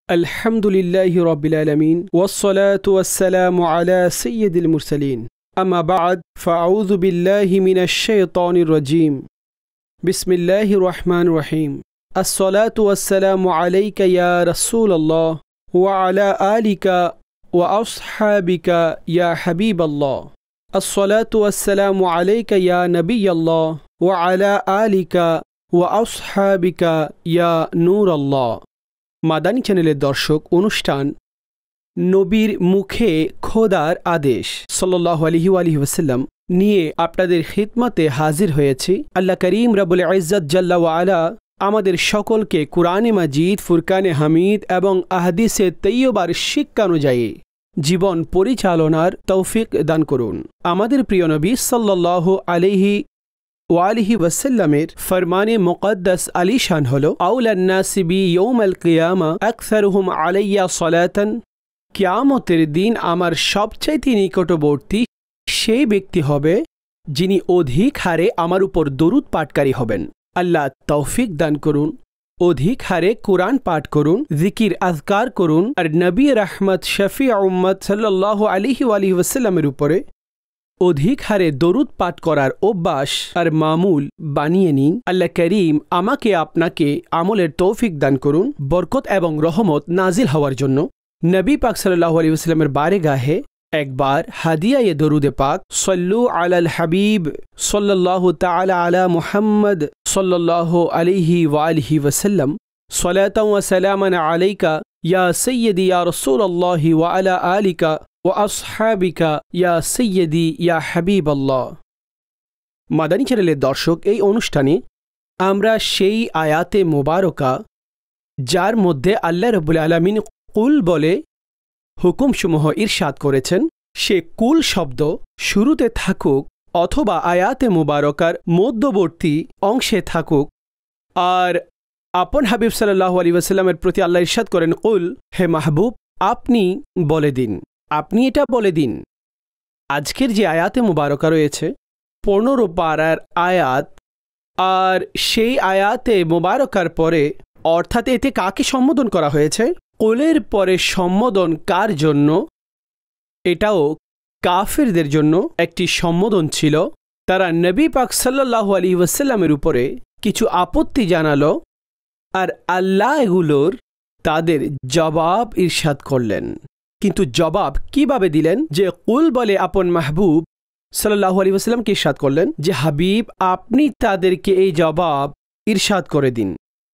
আলহামদুলিল্লাহি রাব্বিল আলামিন ওয়াসসালাতু ওয়াসসালামু আলা সাইয়্যিদিল মুরসালিন আম্মা বা'দ ফাআউযু বিল্লাহি মিনাশ শাইতানির রাজীম বিসমিল্লাহির রহমানির রহিম আসসালাতু ওয়াসসালামু আলাইকা ইয়া রাসূলুল্লাহ ওয়া আলা আলিকা ওয়া আসহাবিকা ইয়া হাবিবাল্লাহ আসসালাতু ওয়াসসালামু আলাইকা ইয়া নবিয়াল্লাহ ওয়া আলা আলিকা ওয়া আসহাবিকা ইয়া নূরাল্লাহ। মাদানী চ্যানেলের দর্শক, অনুষ্ঠান নবীর মুখে খোদার আদেশ সাল্লাল্লাহু আলাইহি ওয়াসাল্লাম নিয়ে আপনাদের খিদমতে হাজির হয়েছি। আল্লাহ করিম রব্বুল ইজ্জত জাল্লা ওয়া আলা আমাদের সকলকে কুরআনে মাজিদ, ফুরকানে হামিদ এবং আহাদিসে তৈয়বার শিক্ষা অনুযায়ী জীবন পরিচালনার তৌফিক দান করুন। আমাদের প্রিয় নবী সাল্লাল্লাহু আলাইহি ওয়াসাল্লামের ফরমানে মুকদ্দাস আলিশান হল, আউলান নাসি বি ইয়াউমাল কিয়ামা আকসারুহুম আলাইয়া সালাতান। কিয়ামতের দিন আমার সবচাইতে নিকটবর্তী সেই ব্যক্তি হবে যিনি অধিক হারে আমার উপর দরুদ পাঠকারী হবেন। আল্লাহ তৌফিক দান করুন। অধিক হারে কুরআন পাঠ করুন, জিকির আজকার করুন, আর নবী রাহমত শফি উম্মত সাল্লাল্লাহু আলাইহি ওয়াসাল্লামের উপরে অধিক হারে দরুদ পাঠ করার অভ্যাস আর মামুল বানিয়ে নিন। আল্লাহ করিম আমাকে আপনাকে আমলের তৌফিক দান করুন, বরকত এবং রহমত নাজিল হওয়ার জন্য। নবী পাক সাল্লাল্লাহু আলাইহি ওয়াসাল্লামের বারেগাহে একবার হাদিয়ায়ে দরুদে পাক সল্লু আলাল হাবিব সাল্লাল্লাহু তাআলা আলা মুহাম্মদ সাল্লাল্লাহু আলাইহি ওয়াসাল্লাম সালাতান ওয়া সালামান আলাইকা ইয়া সাইয়্যিদি ইয়া রাসূলুল্লাহি ওয়া আলা আলিকা ওয়া আসহাবিকা ইয়া সাইয়্যিদি ইয়া হাবিবাল্লাহ। মাদানী চ্যানেলের দর্শক, এই অনুষ্ঠানে আমরা সেই আয়াতে মোবারকা যার মধ্যে আল্লাহ রাব্বুল আলামিন কুল বলে হুকুমসমূহ ইরশাদ করেছেন, সে কুল শব্দ শুরুতে থাকুক অথবা আয়াতে মোবারকার মধ্যবর্তী অংশে থাকুক। আর আপন হাবিব সাল্লাল্লাহু আলাইহি ওয়াসাল্লামের প্রতি আল্লাহ ইরশাদ করেন, কুল, হে মাহবুব আপনি বলে দিন, আপনি এটা বলে দিন। আজকের যে আয়াতে মুবারকা রয়েছে 15 পারার আয়াত, আর সেই আয়াতে মুবারকার পরে অর্থাৎ এতে কাকে সম্বোধন করা হয়েছে? কুলের পরে সম্বোধন কার জন্য? এটাও কাফেরদের জন্য একটি সম্বোধন ছিল। তারা নবী পাক সাল্লাল্লাহু আলাইহি ওয়াসাল্লামের উপরে কিছু আপত্তি জানালো, আর আল্লাহ এগুলোর তাদের জবাব ইরশাদ করলেন। কিন্তু জবাব কিভাবে দিলেন? যে কুল বলে আপন মাহবুব সাল্লাল্লাহু আলাইহি ওয়াসাল্লামকে ইরশাদ করলেন যে হাবিব আপনি তাদেরকে এই জবাব ইরশাদ করে দিন।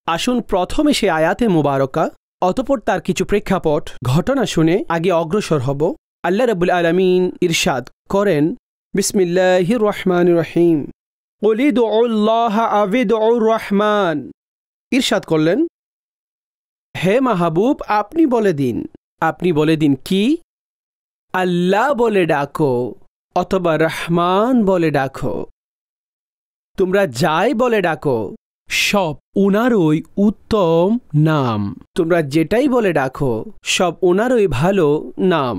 আসুন প্রথমে সে আয়াতে মুবারকা, অতঃপর তার কিছু প্রেক্ষাপট ঘটনা শুনে আগে অগ্রসর হব। আল্লাহ রাব্বুল আলামিন ইরশাদ করেন, বিসমিল্লাহির রহমানির রহিম, কুল উদউল্লাহ আও উদউর রহমান। ইরশাদ করলেন, হে মাহবুব আপনি বলে দিন, আপনি বলে দিন কি? আল্লাহ বলে ডাকো অথবা রহমান বলে ডাকো, তোমরা যাই বলে ডাকো সব উনারই উত্তম নাম। তোমরা যেটাই বলে ডাকো সব উনারই ভালো নাম।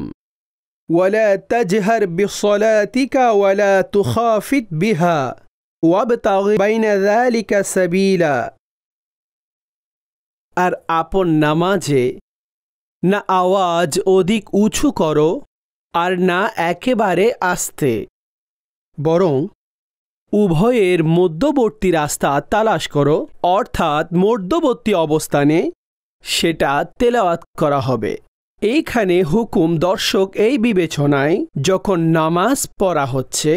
ওয়ালা তাজহার বিসসালাতিকা ওয়ালা তুখাফিত বিহা ওয়াবতাগি বাইনা যালিকা সাবিলা। আর আপন নামাজে না আওয়াজ অধিক উঁচু করো আর না একেবারে আস্তে, বরং উভয়ের মধ্যবর্তী রাস্তা তালাশ করো, অর্থাৎ মধ্যবর্তী অবস্থানে সেটা তেলাওয়াত করা হবে। এইখানে হুকুম দর্শক এই বিবেচনায়, যখন নামাজ পড়া হচ্ছে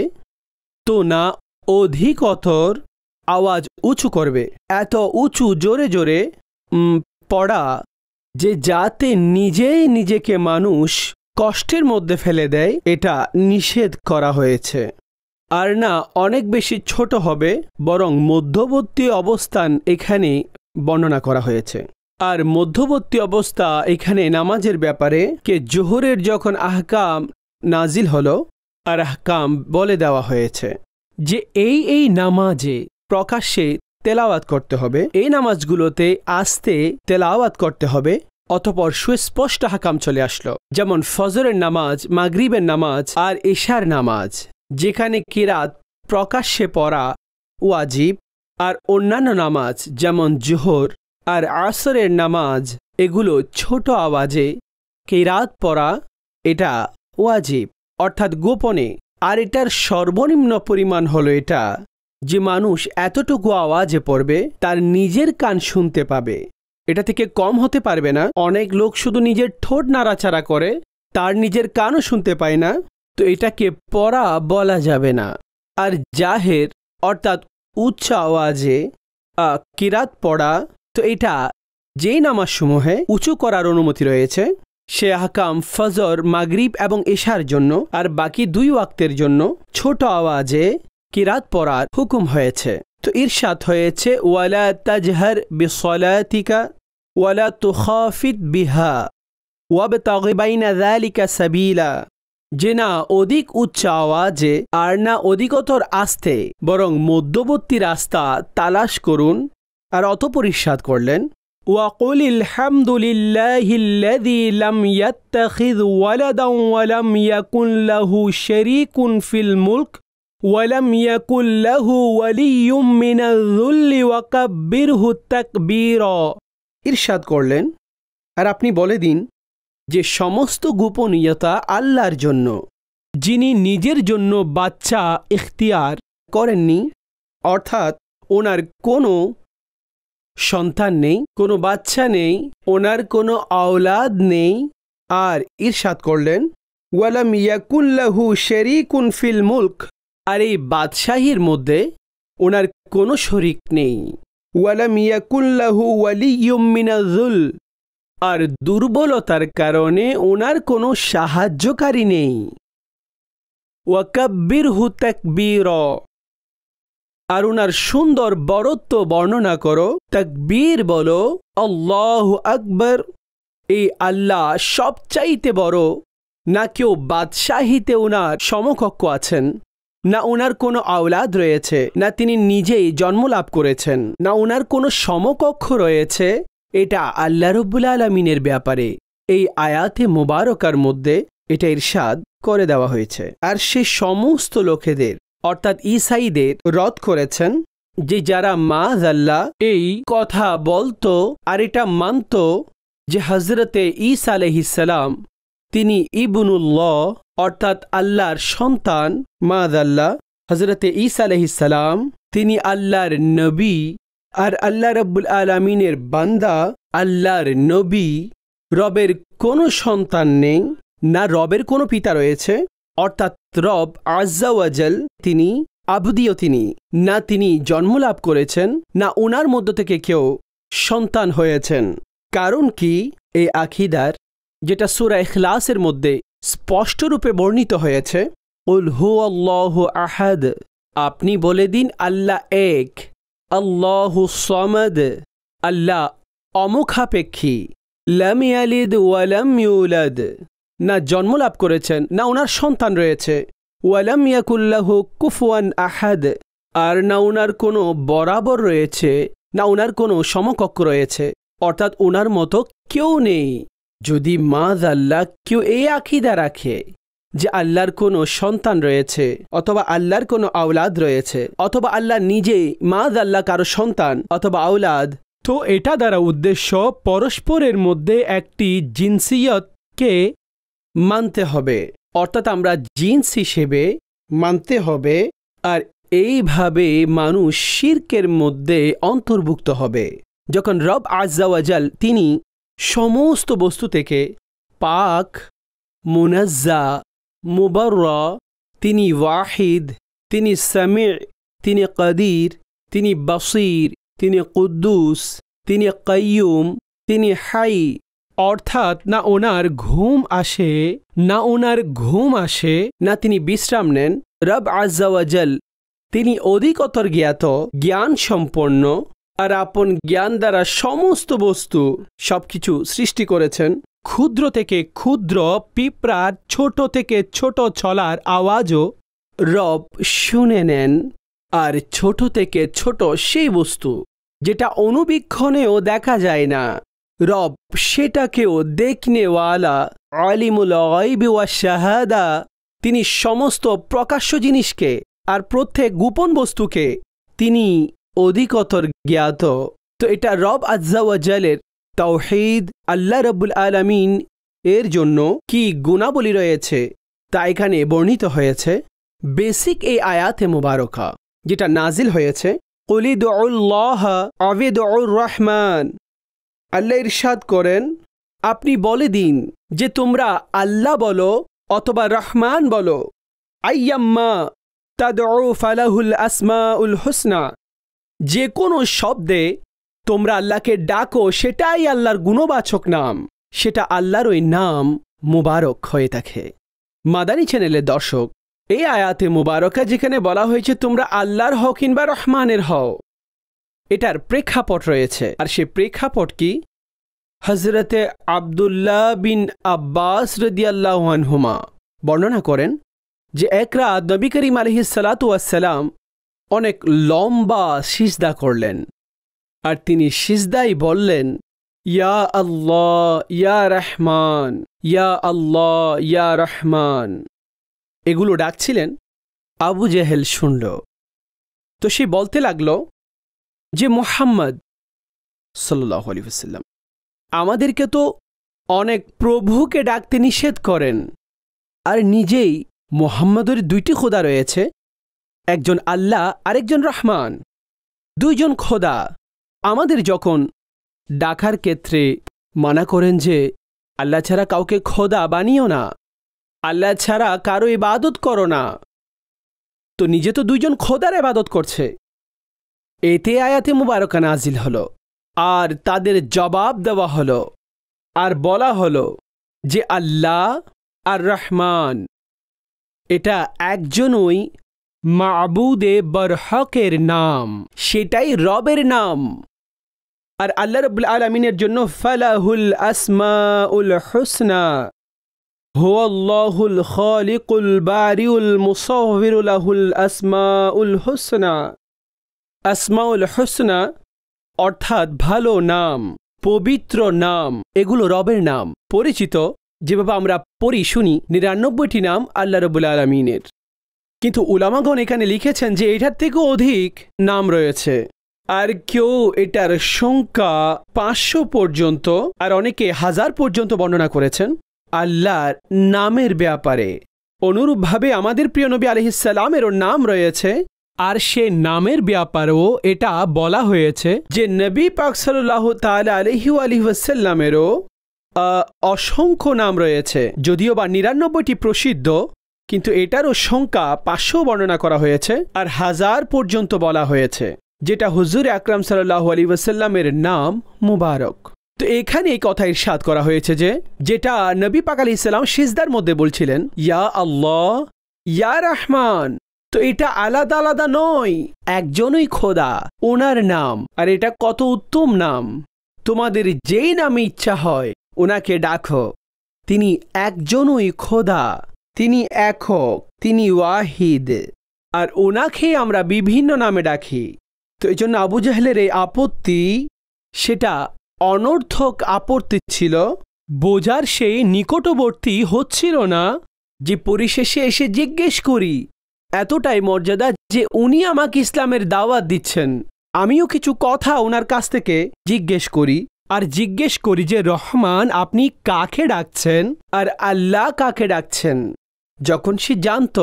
তো না অধিকতর আওয়াজ উঁচু করবে, এত উঁচু জোরে জোরে পড়া যে যাতে নিজেই নিজেকে মানুষ কষ্টের মধ্যে ফেলে দেয়, এটা নিষেধ করা হয়েছে। আর না অনেক বেশি ছোট হবে, বরং মধ্যবর্তী অবস্থান এখানে বর্ণনা করা হয়েছে। আর মধ্যবর্তী অবস্থা এখানে নামাজের ব্যাপারে কে জোহরের যখন আহকাম নাজিল হলো আর আহকাম বলে দেওয়া হয়েছে যে এই নামাজে প্রকাশ্যে তেলাওয়াত করতে হবে, এই নামাজগুলোতে আস্তে তেলাওয়াত করতে হবে। অতঃপর সুস্পষ্ট হাকাম চলে আসলো, যেমন ফজরের নামাজ, মাগরিবের নামাজ আর ইশার নামাজ, যেখানে কিরাত প্রকাশ্যে পড়া ওয়াজিব, আর অন্যান্য নামাজ যেমন জোহর, আর আসরের নামাজ এগুলো ছোট আওয়াজে কিরাত পড়া এটা ওয়াজিব অর্থাৎ গোপনে। আর এটার সর্বনিম্ন পরিমাণ হলো এটা যে মানুষ এতটুকু আওয়াজে পড়বে তার নিজের কান শুনতে পাবে, এটা থেকে কম হতে পারবে না। অনেক লোক শুধু নিজের ঠোঁট নাড়াচাড়া করে, তার নিজের কানও শুনতে পায় না, তো এটাকে পড়া বলা যাবে না। আর জাহের অর্থাৎ উচ্চ আওয়াজে কিরাত পড়া, তো এটা যেই নামাজসমূহে উঁচু করার অনুমতি রয়েছে সে আহকাম ফজর, মাগরিব এবং ইশার জন্য, আর বাকি 2 ওয়াক্তের জন্য ছোট আওয়াজে কিরাত পড়ার হুকুম হয়েছে। তো ইরশাদ হয়েছে ওয়ালা তাজহার বিসলাতিকা ওয়ালা তুখাফিত বিহা ওয়াবতাগি বাইনা যালিকা সাবিলা, যে না অধিক উচ্চ আওয়াজে আর না অধিকতর আস্তে, বরং মধ্যবর্তী রাস্তা তালাশ করুন। আর অতঃপর ইরশাদ করলেন ওয়াকুলিল হামদুলিল্লাহিল্লাযী লাম ইয়াত্তাখিয ওয়ালাদান ওয়া লাম ইয়াকুন লাহু শারীকুন ফিল মুলক ওয়া লাম ইয়াকুন লাহু ওয়ালিয়্যুম মিনাল যুল্লি ওয়াকাব্বিরহু তাকবীরা। ইরশাদ করলেন আর আপনি বলে দিন যে সমস্ত গোপনীয়তা আল্লাহর জন্য, যিনি নিজের জন্য বাচ্চা ইখতিয়ার করেননি, অর্থাৎ ওনার কোনো সন্তান নেই, কোনো বাচ্চা নেই, ওনার কোনো আওলাদ নেই। আর ইরশাদ করলেন ওয়ালাম ইয়াকুন লাহু শারীকুন ফিল মুলক, আর এই বাদশাহীর মধ্যে ওনার কোনো শরিক নেই। ওয়ালাম ইয়াকুন লাহু ওয়ালিয়্যুম মিনাল যুল, আর দুর্বলতার কারণে ওনার কোনো সাহায্যকারী নেই। ওয়াকাব্বিরহু তাকবীরা, আর ওনার সুন্দর বড়ত্ব বর্ণনা করো, তাকবীর বলো, আল্লাহু আকবার। এই আল্লাহ সবচাইতে বড়, না কেউ বাদশাহীতে ওনার সমকক্ষ আছেন, না ওনার কোনো আওলাদ রয়েছে, না তিনি নিজেই জন্মলাভ করেছেন, না ওনার কোনো সমকক্ষ রয়েছে। এটা আল্লাহ রব্বুল আলামিনের ব্যাপারে এই আয়াতে মুবারকার মধ্যে এটা ইরশাদ করে দেওয়া হয়েছে। আর সে সমস্ত লোকেদের অর্থাৎ ঈসাইদের রদ করেছেন যে যারা মাআযাল্লাহ এই কথা বলতো আর এটা মানত যে হযরতে ঈসা আলাইহিস সালাম তিনি ইবনুল্লাহ অর্থাৎ আল্লাহর সন্তান। মাআযাল্লাহ হযরতে ঈসা আলাইহিস সালাম তিনি আল্লাহর নবী আর আল্লাহ রাব্বুল আলামিনের বান্দা, আল্লাহর নবী। রবের কোনো সন্তান নেই, না রবের কোনো পিতা রয়েছে, অর্থাৎ রব আজ্জা ওয়াজাল তিনি আবুদীয়, তিনি না তিনি জন্মলাভ করেছেন, না ওনার মধ্য থেকে কেউ সন্তান হয়েছেন। কারণ কি এই আকিদার যেটা সূরা ইখলাসের মধ্যে স্পষ্টরূপে বর্ণিত হয়েছে, কুল হুয়াল্লাহু আহাদ, আপনি বলে দিন আল্লাহ এক, আল্লাহু সামাদ, আল্লাহ অমুখাপেক্ষী, লাম ইয়ালিদ ওয়া লাম ইউলাদ, না জন্মলাভ করেছেন, না ওনার সন্তান রয়েছে, ওয়া লাম ইয়াকুল লাহু কুফুয়ান আহাদ, আর না ওনার কোনো বরাবর রয়েছে, না ওনার কোনো সমকক্ষ রয়েছে, অর্থাৎ ওনার মতো কেউ নেই। যদি মাআযাল্লাহ কেউ এই আকীদা রাখে যে আল্লাহর কোনো সন্তান রয়েছে অথবা আল্লাহর কোনো আওলাদ রয়েছে অথবা আল্লাহ নিজেই মাআযাল্লাহ কারো সন্তান অথবা আওলাদ, তো এটা দ্বারা উদ্দেশ্য পরস্পরের মধ্যে একটি জিনসিয়তকে মানতে হবে, অর্থাৎ আমরা জিন্স হিসেবে মানতে হবে। আর এইভাবে মানুষ শিরকের মধ্যে অন্তর্ভুক্ত হবে। যখন রব আজ্জা ওয়াজাল তিনি সমস্ত বস্তু থেকে পাক, মুনাজ্জা, মুবাররা, তিনি ওয়াহিদ, তিনি সামি', তিনি কদির, তিনি বসির, তিনি কুদ্দুস, তিনি কাইয়ুম, তিনি হাই, অর্থাৎ না ওনার ঘুম আসে, না ওনার ঘুম আসে, না তিনি বিশ্রাম নেন। রব আজ্জা ওয়াজাল তিনি অধিকতর জ্ঞাত, জ্ঞান সম্পন্ন, আর আপন জ্ঞান দ্বারা সমস্ত বস্তু সবকিছু সৃষ্টি করেছেন। ক্ষুদ্র থেকে ক্ষুদ্র পিঁপড়ার, ছোট থেকে ছোট ছলার আওয়াজও রব শুনে নেন। আর ছোট থেকে ছোট সেই বস্তু যেটা অনুবীক্ষণেও দেখা যায় না, রব সেটাকেও দেখনেওয়ালা, আলিমুল গায়বি ওয়াশ শাহাদা, তিনি সমস্ত প্রকাশ্য জিনিসকে আর প্রত্যেক গোপন বস্তুকে তিনি অধিকতর জ্ঞাত। তো এটা রব আজ্জা ওয়া জালের তাওহীদ, আল্লাহ রাব্বুল আলামিন এর জন্য কি গুণাবলী রয়েছে তা এখানে বর্ণিত হয়েছে। বেসিক এই আয়াতে মুবারকা যেটা নাজিল হয়েছে, কুল উদউল্লাহ আও উদউর রহমান, আল্লাহ ইরশাদ করেন আপনি বলে দিন যে তোমরা আল্লাহ বলো অথবা রহমান বলো, আইয়াম্মা তাদউ ফালাহুল আসমাউল হুসনা, যে কোনো শব্দে তোমরা আল্লাহকে ডাকো সেটাই আল্লাহর গুণবাচক নাম, সেটা আল্লাহর ওই নাম মুবারক হয়ে থাকে। মাদানী চ্যানেলের দর্শক, এই আয়াতে মুবারকা যেখানে বলা হয়েছে তোমরা আল্লাহর হও কিংবা রহমানের হও, এটার প্রেক্ষাপট রয়েছে। আর সে প্রেক্ষাপট কি? হযরতে আব্দুল্লাহ বিন আব্বাস রাদিয়াল্লাহু আনহুমা বর্ণনা করেন যে এক রাত নবী করিম আলাইহিস সালাতু ওয়াস সালাম অনেক লম্বা সিজদা করলেন, আর তিনি সিজদাই বললেন ইয়া আল্লাহ ইয়া রহমান, ইয়া আল্লাহ ইয়া রহমান, এগুলো ডাকছিলেন। আবু জেহেল শুনল, তো সে বলতে লাগল যে মুহাম্মদ সাল্লাল্লাহু আলাইহি ওয়াসাল্লাম আমাদেরকে তো অনেক প্রভুকে ডাকতে নিষেধ করেন, আর নিজেই মুহাম্মদের দুইটি খোদা রয়েছে, একজন আল্লাহ আরেকজন রহমান, দুইজন খোদা। আমাদের যখন ডাকার ক্ষেত্রে মানা করেন যে আল্লাহ ছাড়া কাউকে খোদা বানিও না, আল্লাহ ছাড়া কারো ইবাদত করো না, তো নিজে তো দুইজন খোদার ইবাদত করছে। এতে আয়াতে মুবারকা নাজিল হলো, আর তাদের জবাব দেওয়া হলো, আর বলা হলো যে আল্লাহ আর রহমান এটা একজনই মাবুদে বরহকের নাম, সেটাই রবের নাম। আর আল্লাহ রাব্বুল আলামিনের জন্য ফালাহুল আসমাউল হুসনা, হুয়াল্লাহুল খালিকুল বারিউল মুসাওবিরু লাহুল আসমাউল হুসনা। আসমাউল হুসনা অর্থাৎ ভালো নাম, পবিত্র নাম, এগুলো রবের নাম। পরিচিত যেভাবে আমরা পড়ি শুনি ৯৯টি নাম আল্লাহ রাব্বুল আলামিনের, কিন্তু উলামাগণ এখানে লিখেছেন যে এটার থেকেও অধিক নাম রয়েছে, আর কেউ এটার সংখ্যা ৫০০ পর্যন্ত আর অনেকে ১০০০ পর্যন্ত বর্ণনা করেছেন আল্লাহর নামের ব্যাপারে। অনুরূপভাবে আমাদের প্রিয় নবী আলাইহিস সালামেরও নাম রয়েছে, আর সে নামের ব্যাপারেও এটা বলা হয়েছে যে নবী পাক সাল্লাল্লাহু তাআলা আলাইহি ওয়াসাল্লামেরও অসংখ্য নাম রয়েছে, যদিও বা ৯৯টি প্রসিদ্ধ, কিন্তু এটারও সংখ্যা ৫০০ বর্ণনা করা হয়েছে আর ১০০০ পর্যন্ত বলা হয়েছে, যেটা হুজুর আকরাম সাল্লাল্লাহু আলাইহি ওয়াসাল্লামের নাম মুবারক। তো এখানে এই কথা ইরশাদ করা হয়েছে যে যেটা নবী পাক আলাইহিস সালাম সিজদার মধ্যে বলছিলেন ইয়া আল্লাহ ইয়া রহমান, তো এটা আলাদা আলাদা নয়, একজনই খোদা, ওনার নাম। আর এটা কত উত্তম নাম, তোমাদের যেই নামে ইচ্ছা হয় ওনাকে ডাকো, তিনি একজনই খোদা, তিনি একক, তিনি ওয়াহিদ, আর ওনাকে আমরা বিভিন্ন নামে ডাকি। তো এই জন্য আবু জাহেলের এই আপত্তি সেটা অনর্থক আপত্তি ছিল, বোঝার সেই নিকটবর্তী হচ্ছিল না যে পরিশেষে এসে জিজ্ঞেস করি, এতটাই মর্যাদা যে উনি আমাকে ইসলামের দাওয়াত দিচ্ছেন, আমিও কিছু কথা ওনার কাছ থেকে জিজ্ঞেস করি, আর জিজ্ঞেস করি যে রহমান আপনি কাকে ডাকছেন আর আল্লাহ কাকে ডাকছেন। যখন সে জানত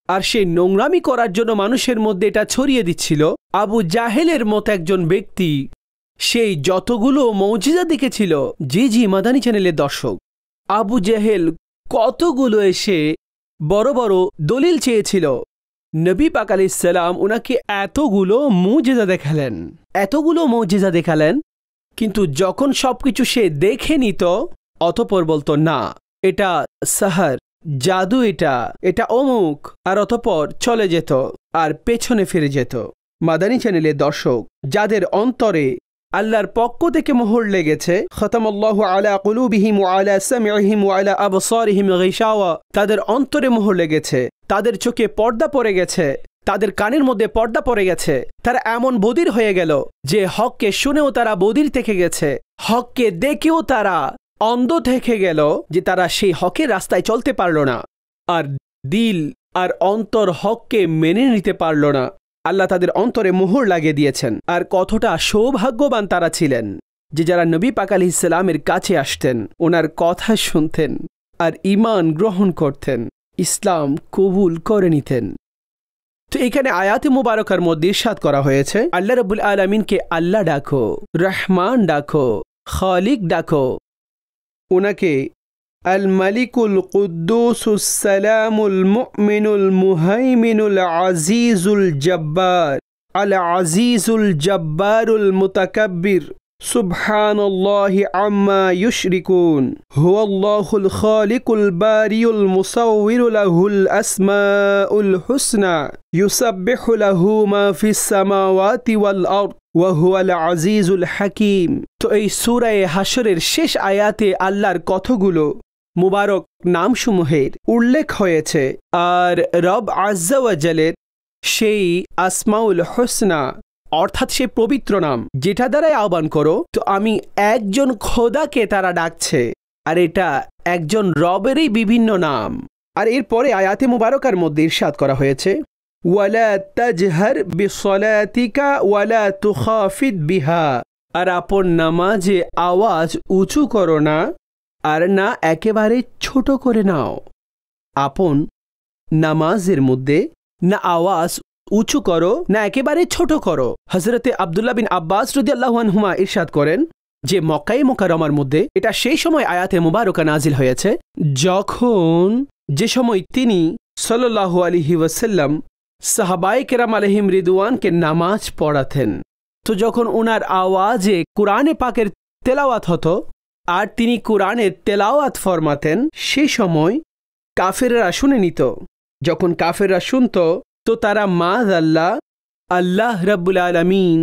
আর সে নোংরামি করার জন্য মানুষের মধ্যে এটা ছড়িয়ে দিচ্ছিল, আবু জাহেলের মতো একজন ব্যক্তি সেই যতগুলো মৌজিজা দেখেছিল, জি মাদানী চ্যানেলের দর্শক, আবু জাহেল কতগুলো এসে বড় বড় দলিল চেয়েছিল, নবী পাক আলাইহিস সালাম ওনাকে এতগুলো মুজিজা দেখালেন, কিন্তু যখন সবকিছু সে দেখে নিত অতঃপর বলতো না এটা সাহার, জাদু, এটা অমুক, আর অতঃপর চলে যেত আর পেছনে ফিরে যেত। মাদানী চ্যানেলের দর্শক, যাদের অন্তরে আল্লাহর পক্ষ থেকে মোহর লেগেছে, খতামাল্লাহু আলা কুলুবিহিম ওয়া আলা সামিইহিম ওয়া আলা আবসারিহিম গিশাওয়া, তাদের অন্তরে মোহর লেগেছে, তাদের চোখে পর্দা পড়ে গেছে, তাদের কানের মধ্যে পর্দা পড়ে গেছে, তারা এমন বধির হয়ে গেল যে হককে শুনেও তারা বধির থেকে গেছে, হককে দেখেও তারা অন্ধ থেকে গেল যে তারা সেই হকের রাস্তায় চলতে পারল না, আর দিল আর অন্তর হককে মেনে নিতে পারল না। আল্লাহ তাদের অন্তরে মোহর লাগিয়ে দিয়েছেন। আর কতটা সৌভাগ্যবান তারা ছিলেন যে যারা নবী পাক আলাইহিস সালামের কাছে আসতেন, ওনার কথা শুনতেন আর ঈমান গ্রহণ করতেন, ইসলাম কবুল করে নিতেন। তো এখানে আয়াতে মুবারকার মধ্যে ইরশাদ করা হয়েছে, আল্লাহ রাব্বুল আলামিনকে আল্লাহ ডাকো, রহমান ডাকো, খালিক ডাকো। ওনাকে আল মালিকুল কুদ্দুসুস সালামুল মুমিনুল মুহাইমিনুল আজিজুল জব্বার, আল আজিজুল জব্বারুল মুতাকাব্বির, সুবহানাল্লাহি আম্মা ইউশরিকুন, হুয়াল্লাহুল খালিকুল বারিউল মুসাউউইরু লাহুল আসমাউল হুসনা, ইউসাব্বিহু লাহু মা ফিস সামাওয়াতি ওয়াল আরদ ওয়া হুয়াল আজিজুল হাকীম। তো এই সূরা হাশরের শেষ আয়াতে আল্লাহর কতগুলো মুবারক নামসমূহের উল্লেখ হয়েছে। আর রব আজ্জা ওয়া জালের সেই আসমাউল হুসনা অর্থাৎ সেই পবিত্র নাম যেটা দ্বারাই আহ্বান করো, তো আমি একজন খোদাকে তারা ডাকছে, আর এটা একজন রবেরই বিভিন্ন নাম। আর এরপরে আয়াতে মুবারকার মধ্যে ইরশাদ করা হয়েছে, ওয়ালা তাজহার বিসলাতিকা ওয়ালা তুখাফিদ বিহা, আর আপন নামাজে আওয়াজ উঁচু করো না, আর না একেবারে ছোট করে নাও। আপন নামাজের মধ্যে না আওয়াজ উঁচু করো, না একেবারে ছোট করো। হযরতে আব্দুল্লাহ বিন আব্বাস রাদিয়াল্লাহু আনহুমা ইরশাদ করেন যে মক্কায়ে মুকাররমার মধ্যে এটা সেই সময় আয়াতে মুবারকা নাজিল হয়েছে যখন যে সময় তিনি সাল্লাল্লাহু আলাইহি ওয়াসাল্লাম সাহাবায়ে কেরাম আলাইহিম রিদওয়ানকে নামাজ পড়াতেন। তো যখন ওনার আওয়াজে কোরআনে পাকের তেলাওয়াত হতো আর তিনি কোরআনের তেলাওয়াত ফরমাতেন, সেই সময় কাফেররা শুনে নিত। যখন কাফেররা শুনত তো তারা মাযআল্লাহ আল্লাহ রাব্বুল আলামিন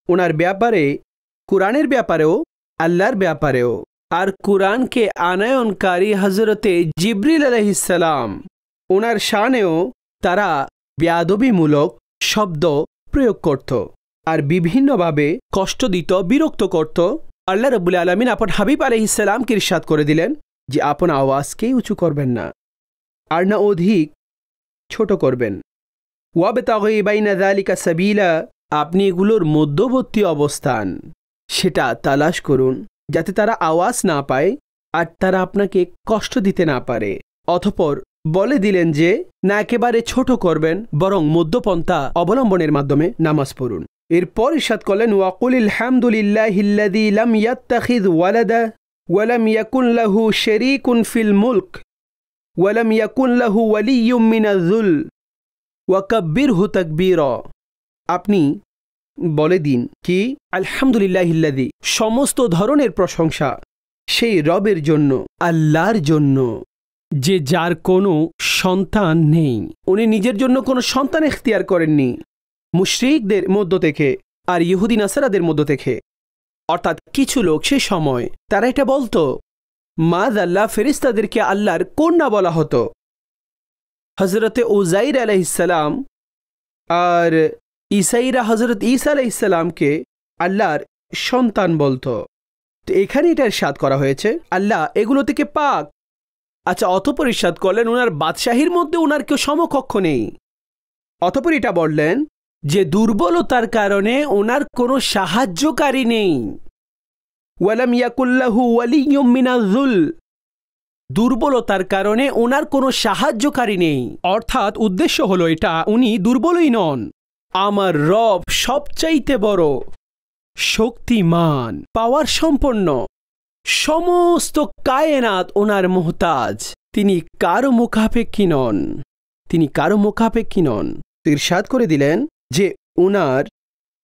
ওনার ব্যাপারে, কোরআনের ব্যাপারেও, আল্লাহর ব্যাপারেও, আর কোরআনকে আনয়নকারী হযরতে জিবরিল আলাইহিস সালাম ওনার শানেও তারা বেয়াদবিমূলক শব্দ প্রয়োগ করত আর বিভিন্নভাবে কষ্ট দিত, বিরক্ত করত। আল্লাহ রাব্বুল আলামিন আপন হাবিব আলাইহিস সালামকে ইরশাদ করে দিলেন যে আপন আওয়াজকেই উঁচু করবেন না, আর না অধিক ছোট করবেন। ওয়াবতাগি বাইনা যালিকা সাবিলা, আপনি এগুলোর মধ্যবর্তী অবস্থান সেটা তালাশ করুন যাতে তারা আওয়াজ না পায় আর তারা আপনাকে কষ্ট দিতে না পারে। অতঃপর বলে দিলেন যে না একেবারে ছোট করবেন, বরং মধ্যপন্থা অবলম্বনের মাধ্যমে নামাজ পড়ুন। এরপর ইরশাদ করলেন, ওয়াকুলিল হামদুলিল্লাহিল্লাযী লাম ইয়াত্তাখিয ওয়ালাদা ওয়া লাম ইয়াকুন লাহু শারীকুন ফিল মুলক ওয়া লাম ইয়াকুন লাহু ওয়ালিয়্যুম মিনায-যুল ওয়াকাব্বিরহু তাকবীরা। আপনি বলে দিন কি আলহামদুলিল্লাহিল্লাযী, সমস্ত ধরনের প্রশংসা সেই রবের জন্য, আল্লাহর জন্য, যে যার কোনো সন্তান নেই। উনি নিজের জন্য কোনো সন্তান ইখতিয়ার করেননি মুশরিকদের মধ্য থেকে আর ইহুদি নাসারাদের মধ্য থেকে। অর্থাৎ কিছু লোক সে সময় তারা এটা বলতো মাযআল্লাহ, ফেরেশতাদেরকে আল্লাহর কন্যা বলা হতো। হযরতে উযাইর আলাইহিস সালাম আর ঈসাইরা হযরত ঈসা আলাইহিস সালামকে আল্লাহর সন্তান বলতো। তো এখানে এটা ইরশাদ করা হয়েছে আল্লাহ এগুলো থেকে পাক। আচ্ছা, অতঃপর ইরশাদ করলেন ওনার বাদশাহীর মধ্যে ওনার কেউ সমকক্ষ নেই। অতঃপর এটা বললেন যে দুর্বলতার কারণে ওনার কোনো সাহায্যকারী নেই। ওয়ালাম ইয়াকুল্লাহু ওয়ালিয়্যুম মিনায-যুল, দুর্বলতার কারণে ওনার কোনো সাহায্যকারী নেই। অর্থাৎ উদ্দেশ্য হলো এটা, উনি দুর্বলই নন, আমার রব সবচাইতে বড়, শক্তিমান, পাওয়ার সম্পন্ন, সমস্ত কায়নাত ওনার মুহতাজ। তিনি কারো মুখাপেক্ষী নন, তিনি কারো মুখাপেক্ষী নন। ইরশাদ করে দিলেন যে উনার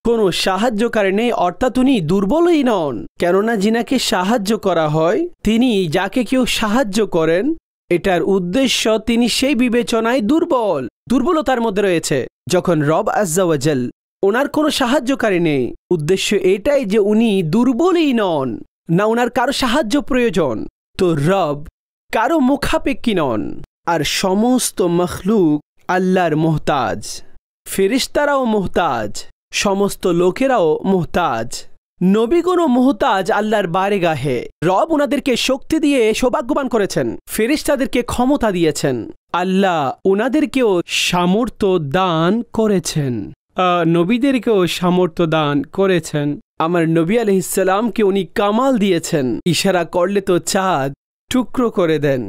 কোনো সাহায্যকারী নেই, অর্থাৎ উনি দুর্বলই নন। কেননা যিনাকে সাহায্য করা হয়, তিনি যাকে কেউ সাহায্য করেন, এটার উদ্দেশ্য তিনি সেই বিবেচনায় দুর্বল, দুর্বলতার মধ্যে রয়েছে। যখন রব আজ্জা ওয়া জাল ওনার কোনো সাহায্যকারী নেই, উদ্দেশ্য এটাই যে উনি দুর্বলই নন, না ওনার কারো সাহায্য প্রয়োজন। তো রব কারো মুখাপেক্ষী নন, আর সমস্ত মখলুক আল্লাহর মুহতাজ। ফেরেশতারাও মুহতাজ, সমস্ত লোকেরাও মুহতাজ। নবীগণ মুহতাজ আল্লাহর বারেগাহে। রব ওনাদেরকে শক্তি দিয়ে সৌভাগ্যবান করেছেন, ফেরেশতাদেরকে ক্ষমতা দিয়েছেন, আল্লাহ ওনাদেরকেও সামর্থ্য দান করেছেন, নবীদেরকেও সামর্থ্য দান করেছেন। আমার নবী আলাইহিস সালামকে উনি কামাল দিয়েছেন। ইশারা করলে তো চাঁদ টুকরো করে দেন,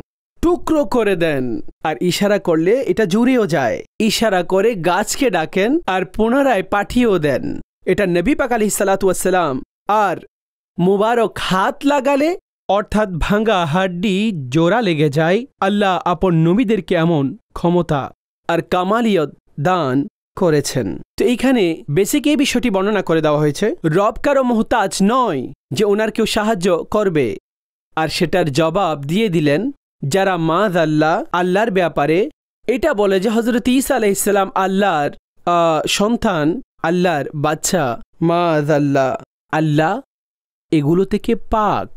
টুকরো করে দেন, আর ইশারা করলে এটা জুড়েও যায়। ইশারা করে গাছকে ডাকেন আর পুনরায় পাঠিয়েও দেন। এটা নবী পাক আলাইহিস সালাতু ওয়াস সালাম। আর মুবারক হাত লাগালে অর্থাৎ ভাঙা হাড্ডি জোড়া লেগে যায়। আল্লাহ আপন নবীদেরকে এমন ক্ষমতা আর কামালিয়ত দান করেছেন। তো এইখানে বেসিক এই বিষয়টি বর্ণনা করে দেওয়া হয়েছে, রব কারো মুহতাজ নয় যে ওনার কেউ সাহায্য করবে। আর সেটার জবাব দিয়ে দিলেন যারা আল্লাহর ব্যাপারে এটা বলে যে হযরত ঈসা আলাইহিস সালাম আল্লাহর সন্তান, আল্লাহর বাচ্চা, আল্লাহ এগুলো থেকে পাক।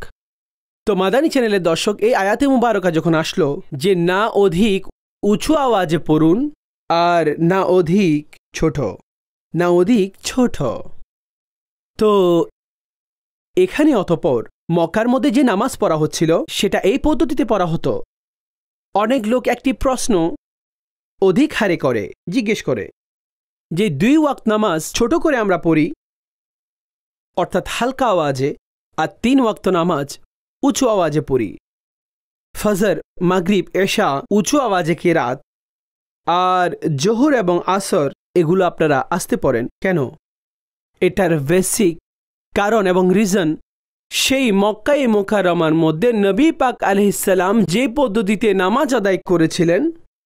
তো মাদানী চ্যানেলের দর্শক, এই আয়াতে মুবারকা যখন আসলো যে না অধিক উঁচু আওয়াজে পড়ুন আর না অধিক ছোট, না অধিক ছোট, তো এখানে অতঃপর মক্কার মধ্যে যে নামাজ পড়া হচ্ছিল সেটা এই পদ্ধতিতে পড়া হতো। অনেক লোক একটি প্রশ্ন অধিক হারে করে জিজ্ঞেস করে যে 2 ওয়াক্ত নামাজ ছোট করে আমরা পড়ি অর্থাৎ হালকা আওয়াজে, আর 3 ওয়াক্ত নামাজ উঁচু আওয়াজে পড়ি। ফজর, মাগরিব, এশা উঁচু আওয়াজে কিরাত, আর জোহর এবং আসর এগুলো আপনারা আস্তে পড়েন কেন? এটার বেসিক কারণ এবং রিজন, সেই মক্কায়ে মুকাররমার মধ্যে নবী পাক আলাইহিস সালাম যে পদ্ধতিতে নামাজ আদায় করেছিলেন,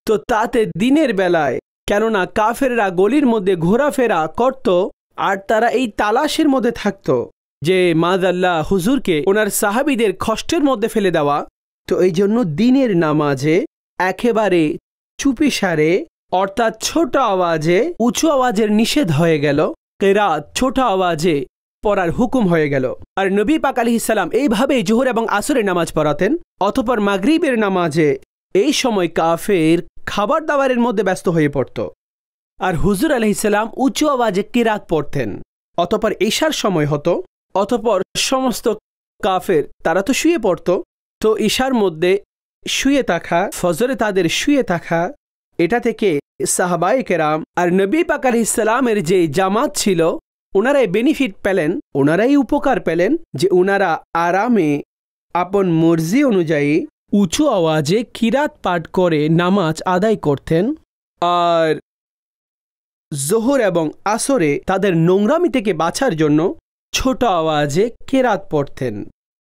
তো তাতে দিনের বেলায়, কেননা কাফেররা গলির মধ্যে ঘোরাফেরা করত আর তারা এই তালাশের মধ্যে থাকত যে মাযাল্লাহ হুজুরকে ওনার সাহাবীদের কষ্টের মধ্যে ফেলে দেওয়া, তো এই জন্য দিনের নামাজে একেবারে চুপিসারে অর্থাৎ ছোট আওয়াজে, উঁচু আওয়াজের নিষেধ হয়ে গেল, কিরাত ছোট আওয়াজে পড়ার হুকুম হয়ে গেল। আর নবী পাক আলাইহিস সালাম এইভাবেই জোহর এবং আসরের নামাজ পড়াতেন। অতঃপর মাগরিবের নামাজে এই সময় কাফের খাবার দাবারের মধ্যে ব্যস্ত হয়ে পড়ত, আর হুজুর আলাইহিস সালাম উঁচু আওয়াজে কিরাত পড়তেন। অতঃপর ঈশার সময় হতো, অতঃপর সমস্ত কাফের তারা তো শুয়ে পড়ত, তো ঈশার মধ্যে শুয়ে থাকা, ফজরে তাদের শুয়ে থাকা, এটা থেকে সাহাবায়ে কেরাম আর নবী পাক আলাইহিস সালামের যে জামাত ছিল ওনারাই বেনিফিট পেলেন, ওনারাই উপকার পেলেন যে ওনারা আরামে আপন মর্জি অনুযায়ী উঁচু আওয়াজে কিরাত পাঠ করে নামাজ আদায় করতেন, আর জোহর এবং আসরে তাদের নোংরামি থেকে বাঁচার জন্য ছোট আওয়াজে কিরাত পড়তেন।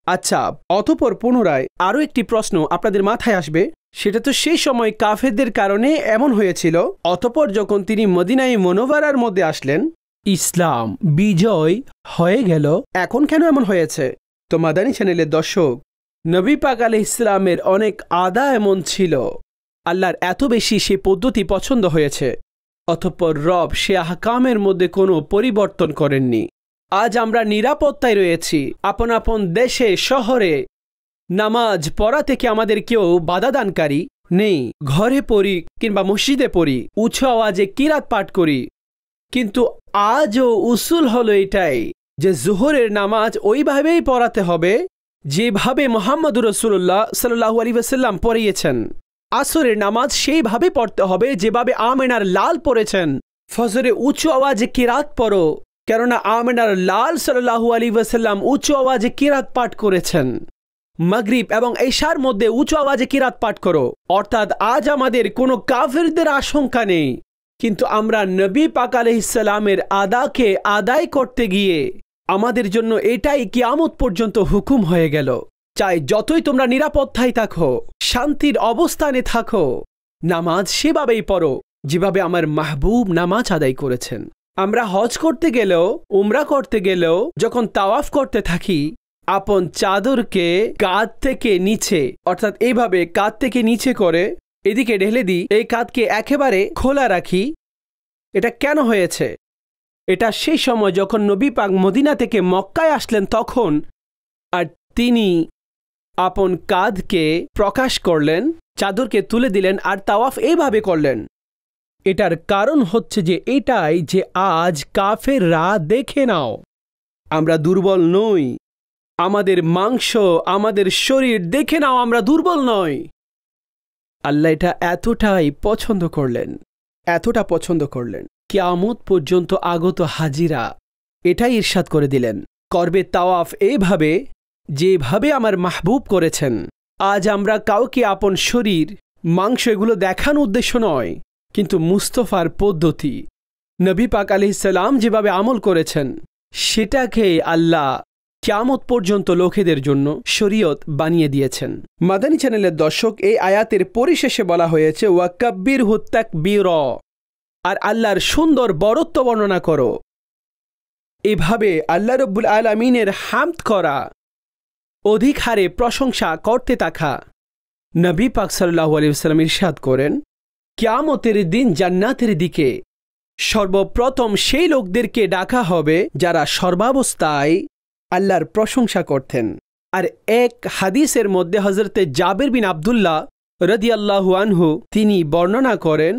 আচ্ছা, অতঃপর পুনরায় আরও একটি প্রশ্ন আপনাদের মাথায় আসবে, সেটা তো সেই সময় কাফেরদের কারণে এমন হয়েছিল। অতঃপর যখন তিনি মদিনায়ে মুনাওয়ারার মধ্যে আসলেন, ইসলাম বিজয় হয়ে গেল, এখন কেন এমন হয়েছে? তো মাদানী চ্যানেলের দর্শক, নবী পাক আলাইহিস সালামের অনেক আদা এমন ছিল, আল্লাহর এত বেশি সে পদ্ধতি পছন্দ হয়েছে, অতঃপর রব সে আহকামের মধ্যে কোনো পরিবর্তন করেননি। আজ আমরা নিরাপত্তায় রয়েছি, আপন আপন দেশে শহরে নামাজ পড়া থেকে আমাদের কেউ বাধাদানকারী নেই। ঘরে পড়ি কিংবা মসজিদে পড়ি, উঁচু আওয়াজে কিরাত পাঠ করি, কিন্তু আজও উসুল হলো এটাই যে জোহরের নামাজ ওইভাবেই পড়াতে হবে যেভাবে মুহাম্মদুর রাসূলুল্লাহ সাল্লাল্লাহু আলাইহি ওয়াসাল্লাম পড়িয়েছেন। আসরের নামাজ সেইভাবে পড়তে হবে যেভাবে আমেনার লাল পড়েছেন। ফজরে উঁচু আওয়াজে কিরাত পড়ো, কেননা আমেনার লাল সাল্লাল্লাহু আলাইহি ওয়াসাল্লাম উঁচু আওয়াজে কিরাত পাঠ করেছেন। মাগরিব এবং ঈশার মধ্যে উঁচু আওয়াজে কিরাত পাঠ করো, অর্থাৎ আজ আমাদের কোনো কাফেরদের আশঙ্কা নেই, কিন্তু আমরা নবী পাক আলাইহিস সালামের আদাকে আদায় করতে গিয়ে আমাদের জন্য এটাই কিয়ামত পর্যন্ত হুকুম হয়ে গেল। চাই যতই তোমরা নিরাপত্তায় থাকো, শান্তির অবস্থানে থাকো, নামাজ সেভাবেই পড়ো যেভাবে আমার মাহবুব নামাজ আদায় করেছেন। আমরা হজ করতে গেলেও, উমরা করতে গেলেও যখন তাওয়াফ করতে থাকি, আপন চাদরকে কাঁধ থেকে নিচে অর্থাৎ এইভাবে কাঁধ থেকে নিচে করে এদিকে ঢেলে দিই, এই কাঁধকে একেবারে খোলা রাখি। এটা কেন হয়েছে? এটা সেই সময় যখন নবী পাক মদিনা থেকে মক্কায় আসলেন তখন, আর তিনি আপন কাঁধকে প্রকাশ করলেন, চাদরকে তুলে দিলেন আর তাওয়াফ এইভাবে করলেন। এটার কারণ হচ্ছে যে এটাই যে আজ কাফেররা দেখে নাও, আমরা দুর্বল নই। আমাদের মাংস, আমাদের শরীর দেখে নাও আমরা দুর্বল নই। আল্লাহ এটা এতটাই পছন্দ করলেন, এতটা পছন্দ করলেন, কিয়ামত পর্যন্ত আগত হাজিরা এটাই ইরশাদ করে দিলেন, করবে তাওয়াফ এইভাবে যেভাবে আমার মাহবুব করেছেন। আজ আমরা কাউকে আপন শরীর, মাংস এগুলো দেখানোর উদ্দেশ্য নয়, কিন্তু মুস্তফার পদ্ধতি, নবী পাক আলাইহিস সালাম যেভাবে আমল করেছেন সেটাকে আল্লাহ কিয়ামত পর্যন্ত লোকেদের জন্য শরীয়ত বানিয়ে দিয়েছেন। মাদানী চ্যানেলের দর্শক, এই আয়াতের পরিশেষে বলা হয়েছে ওয়াকাব্বিরহু তাকবীরা, আর আল্লাহর সুন্দর বরত্ব বর্ণনা করো। এভাবে আল্লাহ রব্বুল আলামিনের হামদ করা, অধিক হারে প্রশংসা করতে থাকা। নবী পাক সাল্লাল্লাহু আলাইহি ওয়াসাল্লাম ইরশাদ করেন, কিয়ামতের দিন জান্নাতের দিকে সর্বপ্রথম সেই লোকদেরকে ডাকা হবে যারা সর্বাবস্থায় আল্লাহর প্রশংসা করতেন। আর এক হাদিসের মধ্যে হযরতে জাবের বিন আব্দুল্লাহ রাদিয়াল্লাহু আনহু তিনি বর্ণনা করেন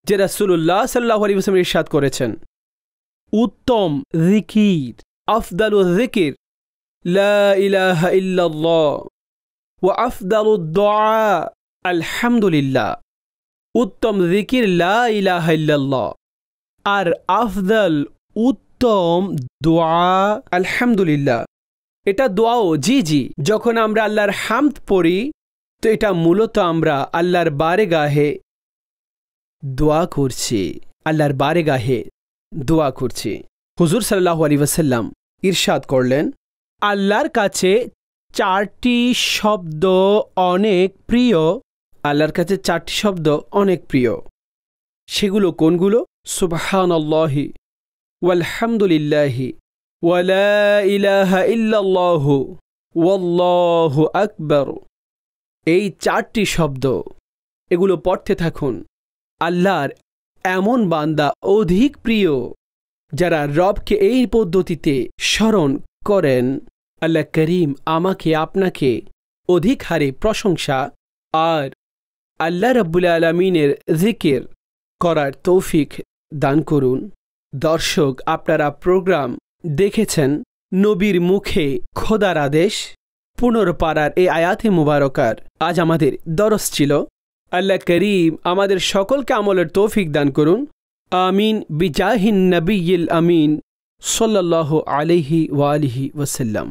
যে রাসূলুল্লাহ সাল্লাল্লাহু আলাইহি ওয়াসাল্লাম ইরশাদ করেছেন, উত্তম যিকির, আফদালুয যিকির লা ইলাহা ইল্লাল্লাহ ওয়া আফদালুদ দুআ আলহামদুলিল্লাহ। উত্তম যিকির লা ইলাহা ইল্লাল্লাহ, আর আফদাল উত্তম দোয়া আলহামদুলিল্লাহ। এটা দোয়াও, জি, যখন আমরা আল্লাহর হামদ পড়ি তো এটা মূলত আমরা আল্লাহর বারগাহে দোয়া করছি, আল্লাহর বারগাহে দোয়া করছি। হুজুর সাল্লাল্লাহু আলাইহি ওয়াসাল্লাম ইরশাদ করলেন, আল্লাহর কাছে 4টি শব্দ অনেক প্রিয়, আল্লাহর কাছে 4টি শব্দ অনেক প্রিয়। সেগুলো কোনগুলো? সুবহানাল্লাহি ওয়ালহামদুলিল্লাহি ওয়া লা ইলাহা ইল্লাল্লাহু ওয়াল্লাহু আকবার। এই 4টি শব্দ এগুলো পড়তে থাকুন। আল্লাহর এমন বান্দা অধিক প্রিয় যারা রবকে এই পদ্ধতিতে স্মরণ করেন। আল্লাহ করিম আমাকে আপনাকে অধিক হারে প্রশংসা আর আল্লাহ রাব্বুল আলামিনের জিকির করার তৌফিক দান করুন। দর্শক, আপনারা প্রোগ্রাম দেখেছেন নবীর মুখে খোদার আদেশ পুনর্পাড়ার এই আয়াতে মুবারকার। আজ আমাদের দরস ছিল। আল্লাহ করিম আমাদের সকলকে আমলের তৌফিক দান করুন। আমিন বিজাহিন নবিয়্যিল আমিন সাল্লাল্লাহু আলাইহি ওয়া আলিহি ওয়াসাল্লাম।